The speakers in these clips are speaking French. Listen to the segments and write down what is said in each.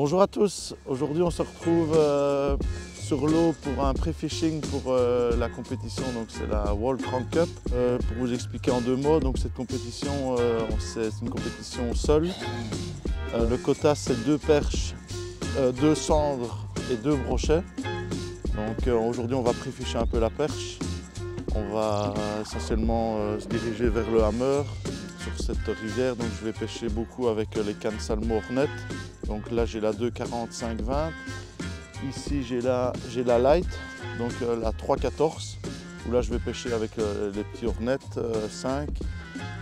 Bonjour à tous, aujourd'hui on se retrouve sur l'eau pour un pré-fishing pour la compétition, donc c'est la World Crank Cup. Pour vous expliquer en deux mots, donc cette compétition c'est une compétition sol. Le quota c'est 2 perches, 2 cendres et 2 brochets. Donc aujourd'hui on va pré-fisher un peu la perche. On va essentiellement se diriger vers le hammer sur cette rivière, donc je vais pêcher beaucoup avec les cannes Salmo Hornet. Donc là j'ai la 2,45-20. Ici j'ai la light, donc la 3,14, où là je vais pêcher avec les petits Hornet 5.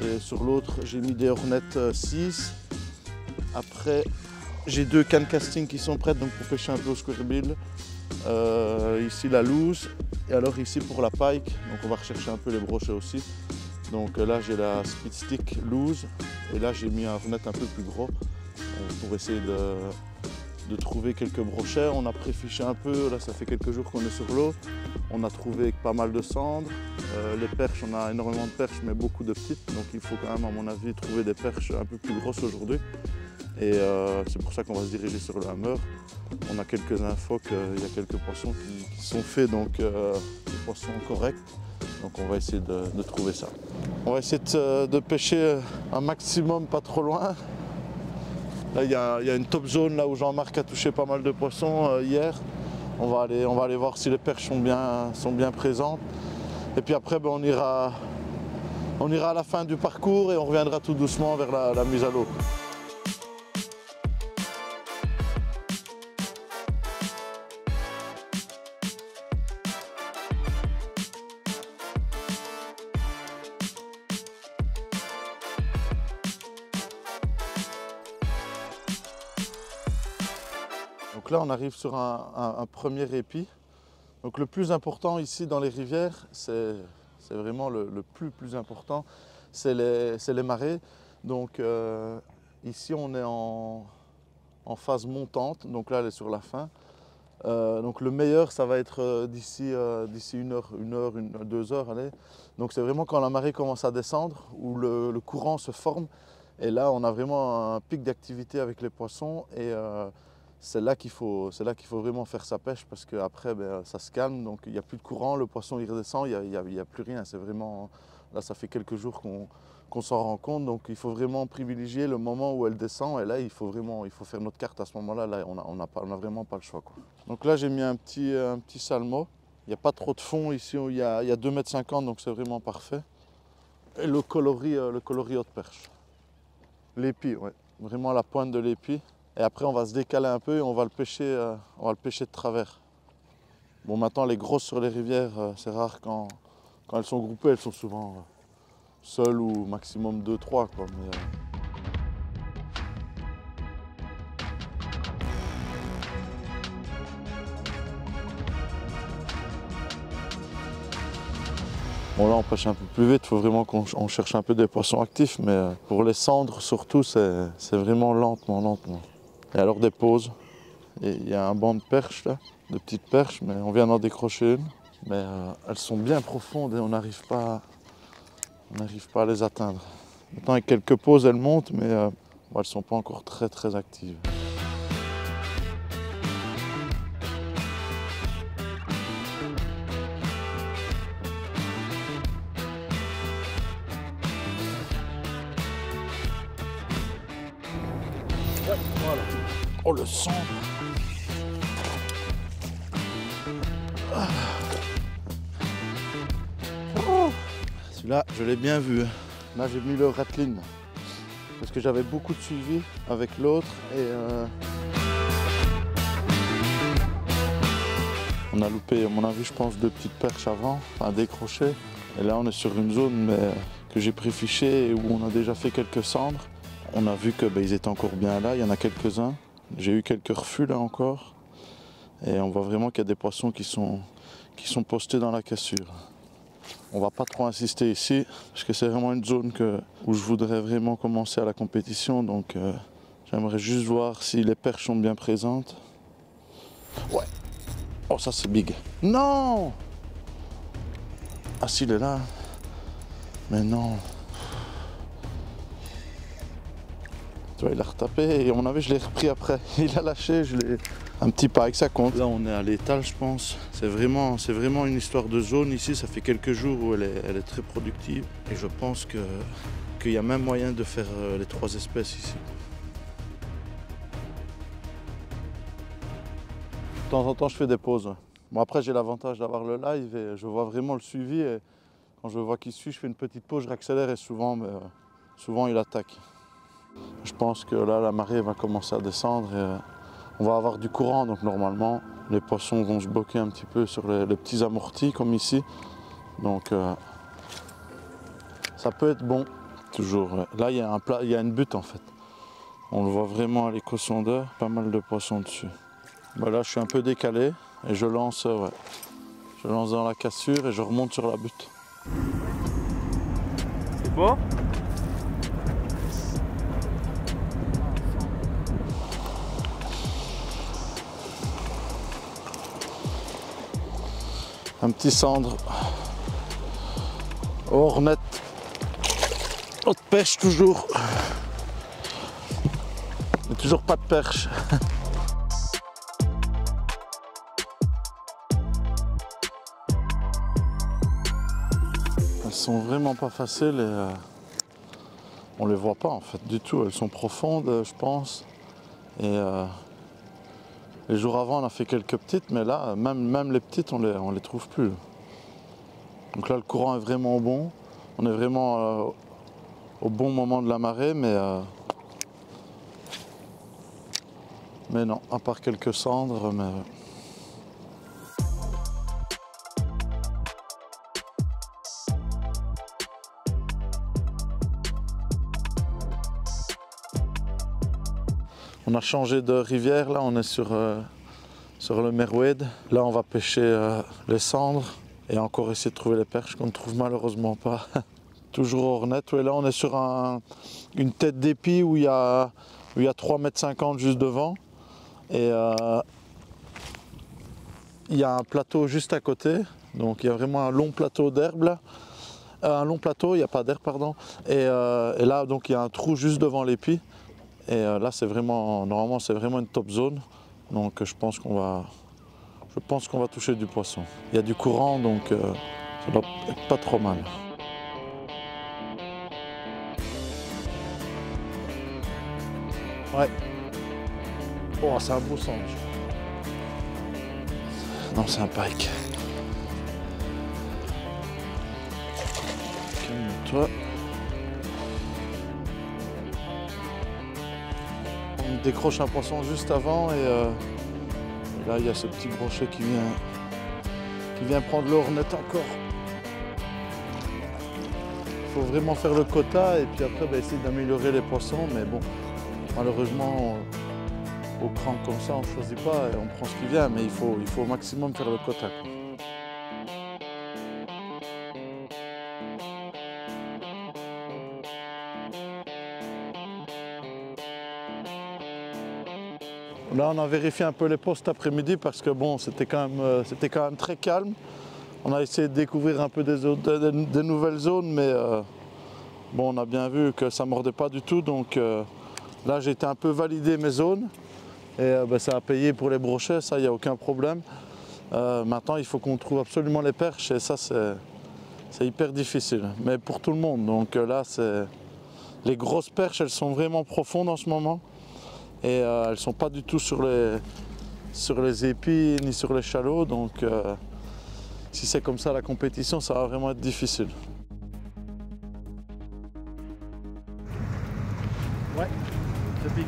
Et sur l'autre j'ai mis des Hornet 6. Après j'ai 2 cannes casting qui sont prêtes donc pour pêcher un peu au square bill. Ici la loose, et alors ici pour la pike, donc on va rechercher un peu les brochets aussi. Donc là j'ai la speed stick loose, et là j'ai mis un Hornet un peu plus gros pour essayer de trouver quelques brochets. On a pré-fiché un peu, là ça fait quelques jours qu'on est sur l'eau. On a trouvé pas mal de cendres. Les perches, on a énormément de perches mais beaucoup de petites, donc il faut quand même à mon avis trouver des perches un peu plus grosses aujourd'hui. Et c'est pour ça qu'on va se diriger sur le hammer. On a quelques infos qu'il y a quelques poissons qui sont faits, donc des poissons corrects. Donc on va essayer de trouver ça. On va essayer de pêcher un maximum, pas trop loin. Là il y a une top zone là où Jean-Marc a touché pas mal de poissons hier. On va aller voir si les perches sont bien présentes. Et puis après ben, on ira à la fin du parcours et on reviendra tout doucement vers la mise à l'eau. Donc là on arrive sur un premier épi. Donc le plus important ici dans les rivières, c'est vraiment le plus important, c'est les marées. Donc ici on est en phase montante, donc là elle est sur la fin. Donc le meilleur ça va être d'ici 1 heure, 2 heures. Allez. Donc c'est vraiment quand la marée commence à descendre, où le courant se forme. Et là on a vraiment un pic d'activité avec les poissons. Et c'est là qu'il faut vraiment faire sa pêche, parce qu'après ben, ça se calme, donc il n'y a plus de courant, le poisson il redescend, il n'y a plus rien. C'est vraiment, là ça fait quelques jours qu'on s'en rend compte, donc il faut vraiment privilégier le moment où elle descend, et là il faut faire notre carte à ce moment-là. Là on n'a vraiment pas le choix, quoi. Donc là j'ai mis un petit salmo, il n'y a pas trop de fond ici, il y a 2,50 m, donc c'est vraiment parfait. Et le coloris haute perche, l'épi, ouais, vraiment à la pointe de l'épi. Et après on va se décaler un peu et on va le pêcher de travers. Bon, maintenant les grosses sur les rivières, c'est rare quand elles sont groupées, elles sont souvent seules ou maximum 2-3 quoi. Bon là on pêche un peu plus vite, il faut vraiment qu'on cherche un peu des poissons actifs, mais pour les cendres surtout c'est vraiment lentement. Et alors des pauses, il y a un banc de perches là, de petites perches, mais on vient d'en décrocher une. Mais elles sont bien profondes et on n'arrive pas à les atteindre. Maintenant avec quelques pauses elles montent, mais elles ne sont pas encore très actives. Ouais, voilà. Oh le cendre. Oh, celui-là, je l'ai bien vu. Là, j'ai mis le rattling parce que j'avais beaucoup de suivi avec l'autre et on a loupé, à mon avis, je pense 2 petites perches avant, enfin décroché. Et là, on est sur une zone que j'ai pré-fichée et où on a déjà fait quelques cendres. On a vu que ils étaient encore bien là, il y en a quelques-uns. J'ai eu quelques refus là encore. Et on voit vraiment qu'il y a des poissons qui sont postés dans la cassure. On va pas trop insister ici, parce que c'est vraiment une zone où je voudrais vraiment commencer à la compétition. Donc j'aimerais juste voir si les perches sont bien présentes. Ouais. Oh ça c'est big. Non! Ah s'il est là. Mais non. tu vois, il a retapé et à mon avis, je l'ai repris après. Il a lâché, je l'ai... Un petit pareil, ça compte. Là, on est à l'étal, je pense. C'est vraiment une histoire de zone ici. Ça fait quelques jours où elle est très productive. Et je pense qu'il y a même moyen de faire les 3 espèces ici. De temps en temps, je fais des pauses. Bon, après, j'ai l'avantage d'avoir le live et je vois vraiment le suivi. Et quand je vois qu'il suit, je fais une petite pause, je réaccélère et souvent il attaque. Je pense que là, la marée va commencer à descendre et on va avoir du courant. Donc normalement, les poissons vont se bloquer un petit peu sur les petits amortis comme ici. Donc ça peut être bon, toujours. Là, il y a une butte en fait. On le voit vraiment à l'éco-sondeur, pas mal de poissons dessus. Bah là, je suis un peu décalé et je lance dans la cassure et je remonte sur la butte. C'est bon? Un petit cendre. Hornet. Haute pêche toujours. Mais toujours pas de perche. Elles sont vraiment pas faciles et on les voit pas en fait du tout. Elles sont profondes, je pense. Et les jours avant, on a fait quelques petites, mais là, même les petites, on les trouve plus. Donc là, le courant est vraiment bon. On est vraiment au bon moment de la marée, mais non, à part quelques cendres, mais... On a changé de rivière, là on est sur le Merwede. Là on va pêcher les cendres et encore essayer de trouver les perches qu'on ne trouve malheureusement pas. Toujours Hornet. Ouais, là on est sur une tête d'épi où il y a 3,50 m juste devant. Et il y a un plateau juste à côté. Donc il y a vraiment un long plateau d'herbe là. Un long plateau, il n'y a pas d'herbe pardon. Et là donc il y a un trou juste devant l'épi. Et là, normalement, c'est vraiment une top zone. Donc, je pense qu'on va toucher du poisson. Il y a du courant, donc ça doit être pas trop mal. Ouais. Oh, c'est un beau singe. Non, c'est un pike. Calme-toi. On décroche un poisson juste avant et là il y a ce petit brochet qui vient prendre le hornet encore. Il faut vraiment faire le quota et puis après essayer d'améliorer les poissons, mais bon, malheureusement au cran comme ça on ne choisit pas et on prend ce qui vient, mais il faut au maximum faire le quota, quoi. Là, on a vérifié un peu les pots cet après-midi parce que bon, c'était quand même très calme. On a essayé de découvrir un peu des nouvelles zones, mais bon, on a bien vu que ça ne mordait pas du tout. Donc là, j'ai été un peu valider mes zones et ça a payé pour les brochets, ça, il n'y a aucun problème. Maintenant, il faut qu'on trouve absolument les perches et ça, c'est hyper difficile, mais pour tout le monde. Donc là, les grosses perches, elles sont vraiment profondes en ce moment. Et elles ne sont pas du tout sur les épis ni sur les chalots, donc si c'est comme ça la compétition, ça va vraiment être difficile. Ouais, c'est pique.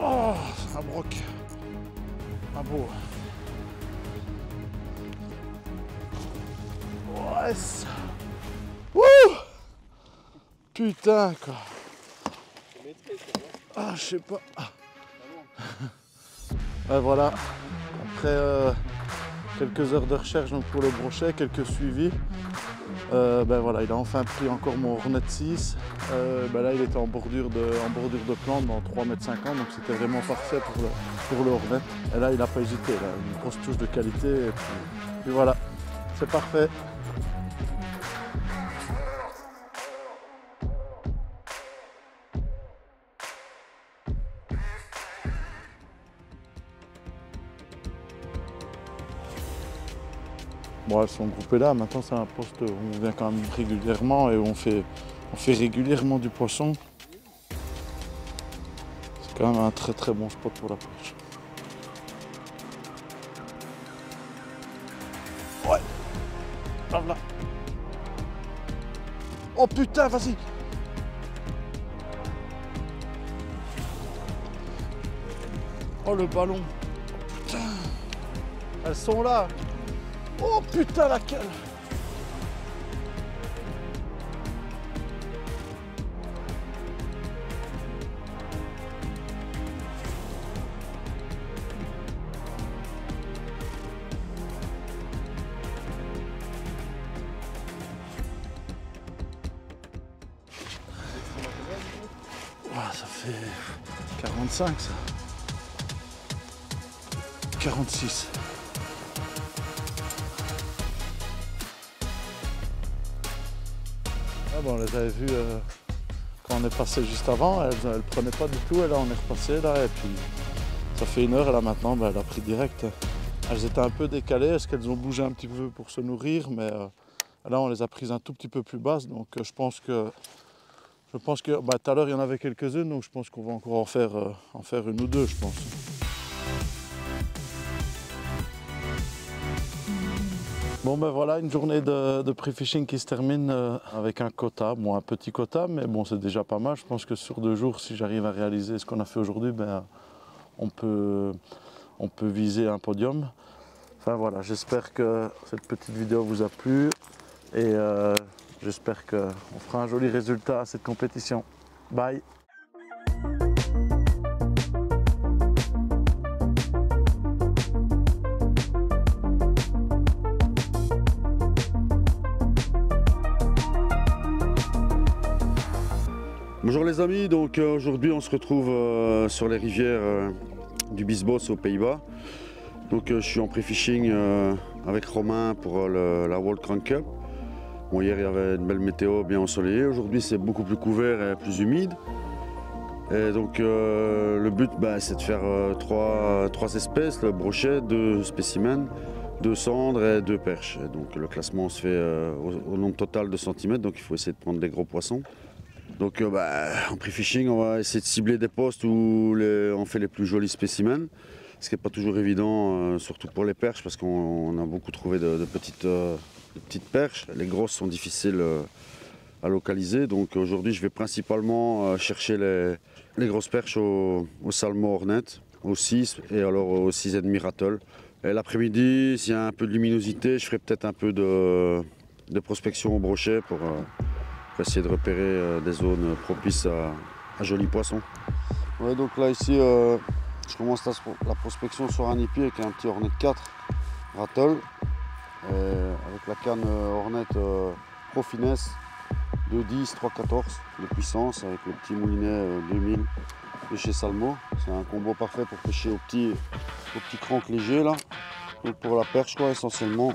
Oh, un broc. Un beau. Ouais. Wouh! Putain quoi. Ah, je sais pas. Ouais, voilà. Après quelques heures de recherche donc, pour le brochet, quelques suivis, voilà, il a enfin pris encore mon Hornet 6. Là, il était en bordure de plante dans 3,50 m, donc c'était vraiment parfait pour le Hornet. Et là, il n'a pas hésité, là, une grosse touche de qualité. Et puis voilà, c'est parfait. bon, elles sont groupées là. Maintenant, c'est un poste où on vient quand même régulièrement et où on fait régulièrement du poisson. C'est quand même un très très bon spot pour la perche. Ouais. Là. Oh putain, vas-y. Oh le ballon. Putain. Elles sont là. Oh putain laquelle. Ça fait 45 ça. 46. Ah bon, on les avait vues quand on est passé juste avant, elles ne prenaient pas du tout, et là on est repassé là et puis ça fait 1 heure et là maintenant elle a pris direct. Elles étaient un peu décalées, est-ce qu'elles ont bougé un petit peu pour se nourrir, mais là on les a prises un tout petit peu plus basses, donc je pense que tout à l'heure il y en avait quelques-unes, donc je pense qu'on va encore en faire 1 ou 2 je pense. Bon ben voilà, une journée de pré-fishing qui se termine avec un quota, bon un petit quota, mais bon c'est déjà pas mal. Je pense que sur 2 jours, si j'arrive à réaliser ce qu'on a fait aujourd'hui, ben on peut viser un podium. Enfin voilà, j'espère que cette petite vidéo vous a plu et j'espère qu'on fera un joli résultat à cette compétition. Bye! Bonjour les amis, donc aujourd'hui on se retrouve sur les rivières du Biesbos aux Pays-Bas. Donc je suis en pré-fishing avec Romain pour la World Crank Cup. Bon, hier il y avait une belle météo bien ensoleillée, aujourd'hui c'est beaucoup plus couvert et plus humide. Et donc le but c'est de faire 3 espèces, le brochet, 2 spécimens, 2 cendres et 2 perches. Et donc le classement se fait au nombre total de centimètres, donc il faut essayer de prendre des gros poissons. Donc en pré-fishing, on va essayer de cibler des postes où on fait les plus jolis spécimens, ce qui n'est pas toujours évident, surtout pour les perches, parce qu'on a beaucoup trouvé de petites perches. Les grosses sont difficiles à localiser, donc aujourd'hui je vais principalement chercher les grosses perches au Salmo Hornet, au 6 et alors au 6,5 Rattle. Et l'après-midi, s'il y a un peu de luminosité, je ferai peut-être un peu de prospection au brochet pour essayer de repérer des zones propices à jolis poissons. Ouais, donc là ici, je commence la prospection sur un épi avec un petit Hornet 4 Rattle, avec la canne Hornet Pro Finesse 2,10 3,14 de puissance, avec le petit moulinet 2000 de chez Salmo. C'est un combo parfait pour pêcher au petit crank léger là. Donc pour la perche quoi, essentiellement.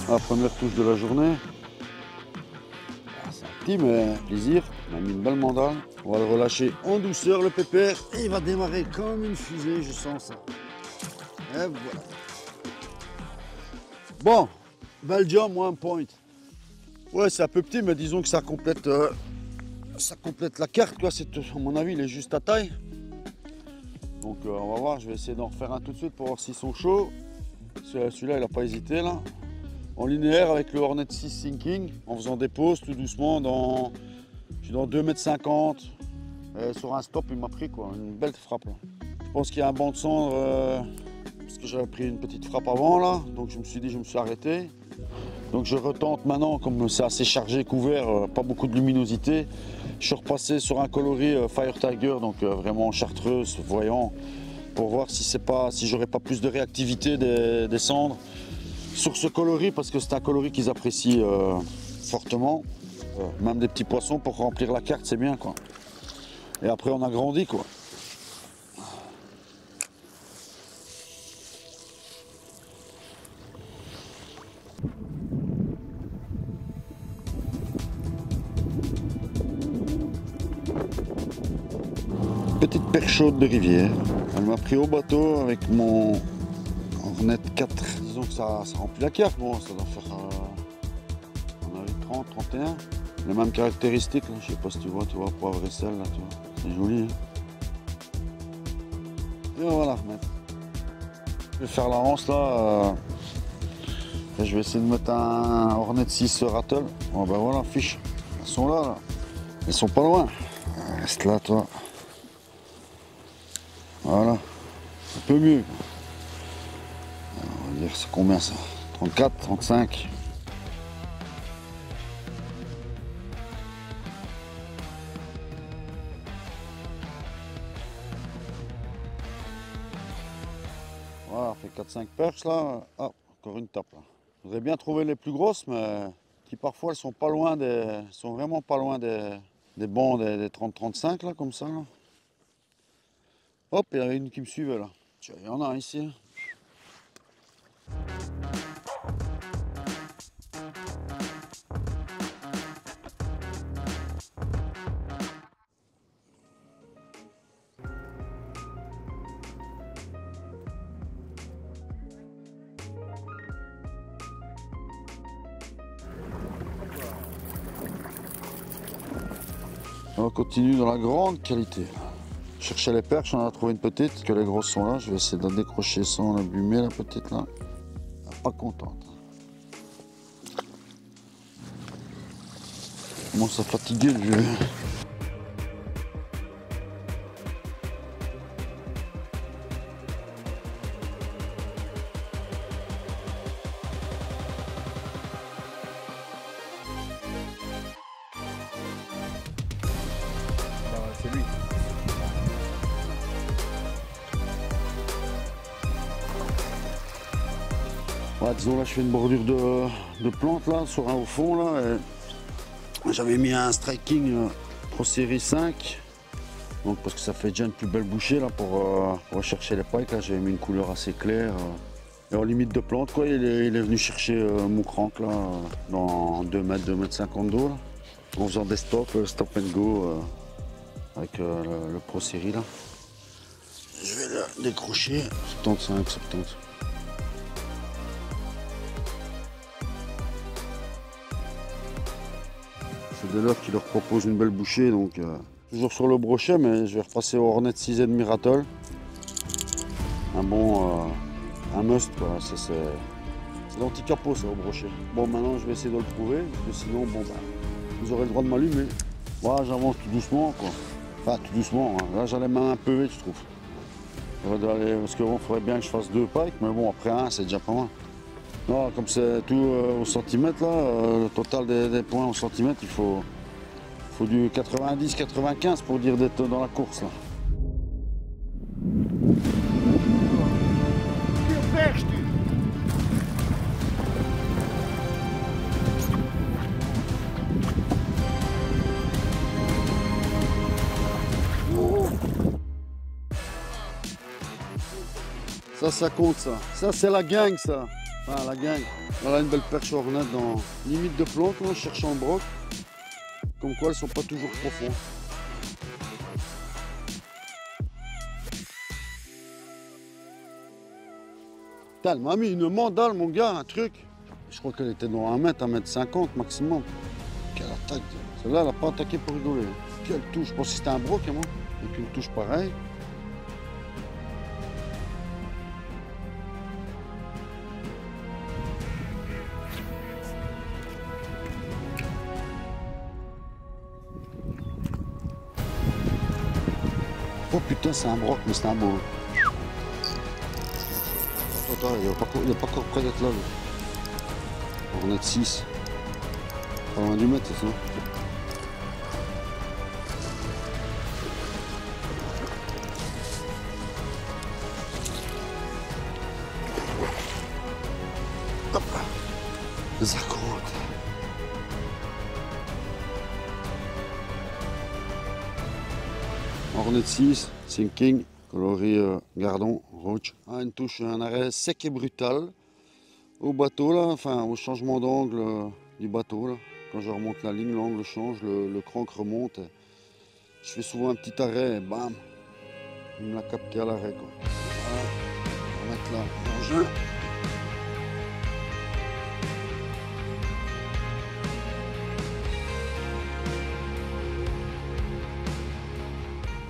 La première touche de la journée. C'est un petit mais plaisir. On a mis une belle mandale. On va le relâcher en douceur le pépère et il va démarrer comme une fusée, je sens ça. Et voilà. Bon, Belgium 1 point. Ouais, c'est un peu petit, mais disons que ça complète la carte quoi. À mon avis, il est juste à taille. Donc on va voir, je vais essayer d'en refaire un tout de suite pour voir s'ils sont chauds. Celui-là, il n'a pas hésité là. En linéaire avec le Hornet 6 Sinking, en faisant des pauses tout doucement. Je suis dans 2,50 m. Sur un stop, il m'a pris quoi, une belle frappe. Là. Je pense qu'il y a un banc de cendre parce que j'avais pris une petite frappe avant là. Donc je me suis dit, je me suis arrêté. Donc je retente maintenant, comme c'est assez chargé, couvert, pas beaucoup de luminosité. Je suis repassé sur un coloris Fire Tiger, donc vraiment chartreuse, voyant, pour voir si j'aurais pas plus de réactivité des cendres sur ce coloris, parce que c'est un coloris qu'ils apprécient fortement. Même des petits poissons pour remplir la carte, c'est bien quoi. Et après on agrandit quoi. petite perche chaude de rivière. Elle m'a pris au bateau avec mon Hornet 4. Disons que ça remplit la carte. Bon, ça doit faire on a eu 30, 31. Les mêmes caractéristiques, là. Je sais pas si tu vois poivre et sel là, tu vois. C'est joli. Hein. Et voilà, je vais faire la hanse là. Je vais essayer de mettre un Hornet 6 Rattle. Oh ben voilà, fiche. Elles sont là. Elles sont pas loin. Reste là, toi. Voilà. Un peu mieux. Alors, on va dire c'est combien ça? 34, 35. Voilà, on fait 4-5 perches là. Ah, encore une tape là. Je voudrais bien trouver les plus grosses, mais qui parfois elles sont pas loin sont vraiment pas loin des bons des 30-35 là, comme ça. Là. Hop, il y en a une qui me suivait là. Tiens, il y en a ici. Hein. On continue dans la grande qualité. Chercher les perches, on a trouvé une petite, que les grosses sont là. Je vais essayer de la décrocher sans l'abîmer, la petite là. Elle n'est pas contente. Il commence à fatiguer le vieux. C'est lui. Ouais, disons là je fais une bordure de plantes là, sur un au fond là. J'avais mis un striking Pro Series 5. Donc parce que ça fait déjà une plus belle bouchée là pour rechercher les pikes. Là j'avais mis une couleur assez claire. Et en limite de plante quoi, il est venu chercher mon crank là dans 2 mètres, 2 mètres 50 d'eau là. En faisant des stops, stop and go avec le Pro Series là. Je vais le décrocher. 75, 70. C'est de l'heure qui leur propose une belle bouchée, donc toujours sur le brochet, mais je vais repasser au Hornet 6,5 Rattle. Un bon, un must quoi, c'est l'anti-capot ça au brochet. Bon maintenant je vais essayer de le trouver, parce que sinon bon bah, vous aurez le droit de m'allumer. Voilà, j'avance tout doucement quoi. Enfin tout doucement, hein. Là j'allais même un peu vite je trouve. Parce que bon, faudrait bien que je fasse 2 pikes, mais bon après un c'est déjà pas mal. Non, comme c'est tout au centimètre là, le total des points au centimètre, il faut du 90-95 pour dire d'être dans la course là. Que perche tu? Ça compte ça. Ça c'est la gang ça. Ah la gang. Voilà une belle perche Hornet dans limite de plante là, cherchant le broc. Comme quoi elles sont pas toujours profondes. Putain, elle m'a mis une mandale mon gars, un truc. Je crois qu'elle était dans 1 mètre, 1 mètre 50 maximum. Quelle attaque. Celle-là elle n'a pas attaqué pour rigoler. Quelle touche. Je pense que c'était un broc moi. Avec une touche pareille. Oh putain, c'est un broc, mais c'est un beau. Attends, il n'est pas encore près d'être là. On est de 6. Pas loin du mètre, c'est ça. Hop. Les accrocs. Hornet 6, sinking, coloris gardon, roach. Ah, une touche, un arrêt sec et brutal au bateau, là, enfin au changement d'angle du bateau. Là. Quand je remonte la ligne, l'angle change, le crank remonte. Je fais souvent un petit arrêt et bam, Il me l'a capté à l'arrêt. Voilà. On va mettre là l'engin.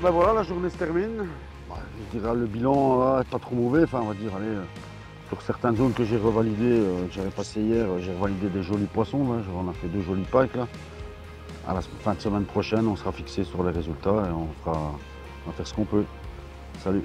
Ben voilà, la journée se termine. Je dirais le bilan n'est pas trop mauvais. Enfin, on va dire, allez, sur certaines zones que j'ai revalidées, que j'avais passé hier, j'ai revalidé des jolis poissons. Là. On a fait 2 jolis packs. Là. À la fin de semaine prochaine, on sera fixé sur les résultats et on va faire ce qu'on peut. Salut!